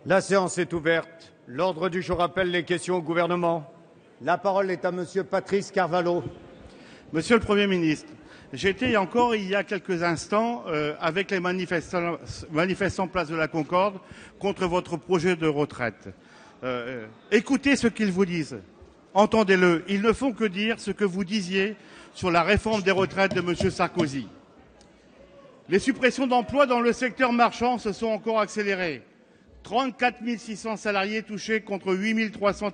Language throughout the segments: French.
La séance est ouverte. L'ordre du jour appelle les questions au gouvernement. La parole est à Monsieur Patrice Carvalho. Monsieur le Premier ministre, j'étais encore il y a quelques instants avec les manifestants place de la Concorde contre votre projet de retraite. Écoutez ce qu'ils vous disent. Entendez-le. Ils ne font que dire ce que vous disiez sur la réforme des retraites de M. Sarkozy. Les suppressions d'emplois dans le secteur marchand se sont encore accélérées. 34 600 salariés touchés contre 8 300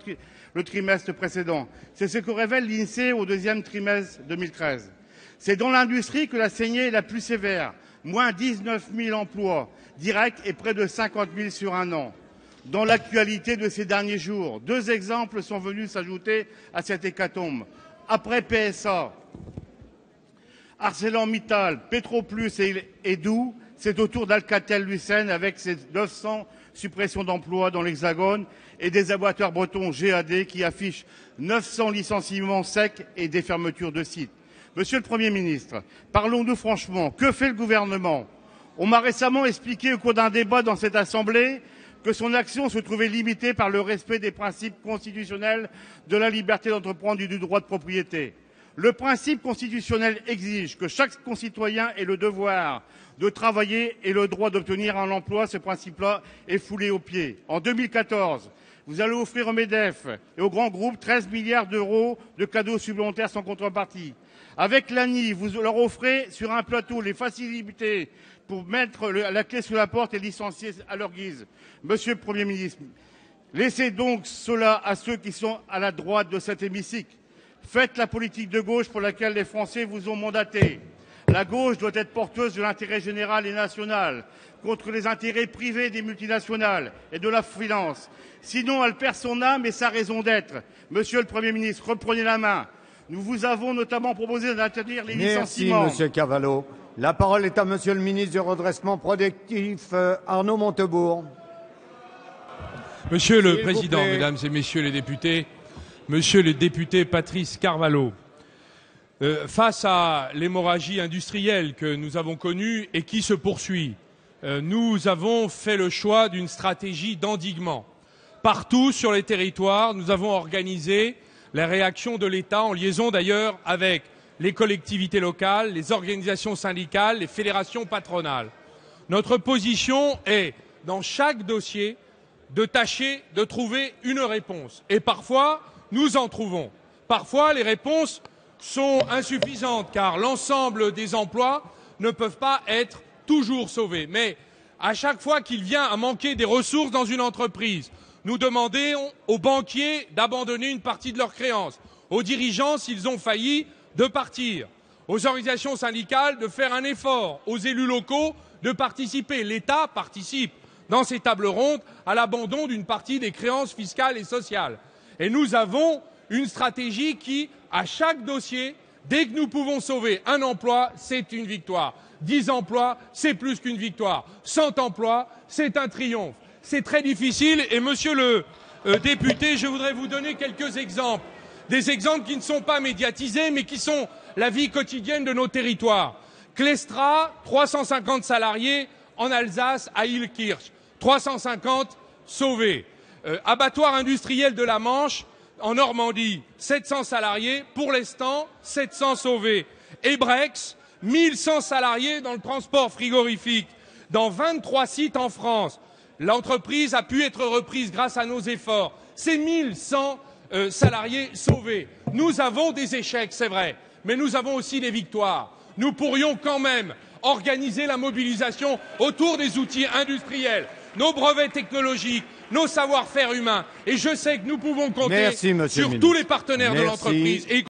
le trimestre précédent. C'est ce que révèle l'INSEE au deuxième trimestre 2013. C'est dans l'industrie que la saignée est la plus sévère. Moins 19 000 emplois directs et près de 50 000 sur un an. Dans l'actualité de ces derniers jours, deux exemples sont venus s'ajouter à cette hécatombe. Après PSA, ArcelorMittal, Petroplus et Doux, c'est au tour d'Alcatel-Lucent avec ses 900 suppressions d'emplois dans l'Hexagone et des abattoirs bretons GAD qui affichent 900 licenciements secs et des fermetures de sites. Monsieur le Premier ministre, parlons-nous franchement, que fait le gouvernement? On m'a récemment expliqué au cours d'un débat dans cette Assemblée que son action se trouvait limitée par le respect des principes constitutionnels de la liberté d'entreprendre et du droit de propriété. Le principe constitutionnel exige que chaque concitoyen ait le devoir de travailler et le droit d'obtenir un emploi. Ce principe-là est foulé aux pieds. En 2014, vous allez offrir au MEDEF et aux grands groupes 13 milliards d'euros de cadeaux supplémentaires sans contrepartie. Avec l'ANI, vous leur offrez sur un plateau les facilités pour mettre la clé sous la porte et licencier à leur guise. Monsieur le Premier ministre, laissez donc cela à ceux qui sont à la droite de cet hémicycle. Faites la politique de gauche pour laquelle les Français vous ont mandaté. La gauche doit être porteuse de l'intérêt général et national, contre les intérêts privés des multinationales et de la finance. Sinon, elle perd son âme et sa raison d'être. Monsieur le Premier ministre, reprenez la main. Nous vous avons notamment proposé d'interdire les licenciements. Merci, Monsieur Carvalho. La parole est à Monsieur le ministre du Redressement productif, Arnaud Montebourg. Monsieur le Président, Mesdames et Messieurs les députés, Monsieur le député Patrice Carvalho, face à l'hémorragie industrielle que nous avons connue et qui se poursuit, nous avons fait le choix d'une stratégie d'endiguement. Partout sur les territoires, nous avons organisé la réaction de l'État, en liaison d'ailleurs avec les collectivités locales, les organisations syndicales, les fédérations patronales. Notre position est, dans chaque dossier, de tâcher de trouver une réponse. Et parfois, nous en trouvons. Parfois, les réponses sont insuffisantes, car l'ensemble des emplois ne peuvent pas être toujours sauvés. Mais à chaque fois qu'il vient à manquer des ressources dans une entreprise, nous demandons aux banquiers d'abandonner une partie de leurs créances, aux dirigeants, s'ils ont failli, de partir, aux organisations syndicales de faire un effort, aux élus locaux de participer. L'État participe dans ces tables rondes à l'abandon d'une partie des créances fiscales et sociales. Et nous avons une stratégie qui, à chaque dossier, dès que nous pouvons sauver un emploi, c'est une victoire. 10 emplois, c'est plus qu'une victoire. 100 emplois, c'est un triomphe. C'est très difficile et monsieur le député, je voudrais vous donner quelques exemples. Des exemples qui ne sont pas médiatisés mais qui sont la vie quotidienne de nos territoires. Clestra, 350 salariés en Alsace à Illkirch. 350 sauvés. Abattoir industriel de la Manche en Normandie, 700 salariés. Pour l'instant, 700 sauvés. Ebrex, 1100 salariés dans le transport frigorifique. Dans 23 sites en France. L'entreprise a pu être reprise grâce à nos efforts. C'est 1100 salariés sauvés. Nous avons des échecs, c'est vrai, mais nous avons aussi des victoires. Nous pourrions quand même organiser la mobilisation autour des outils industriels, nos brevets technologiques, nos savoir-faire humains. Et je sais que nous pouvons compter sur tous les partenaires de l'entreprise.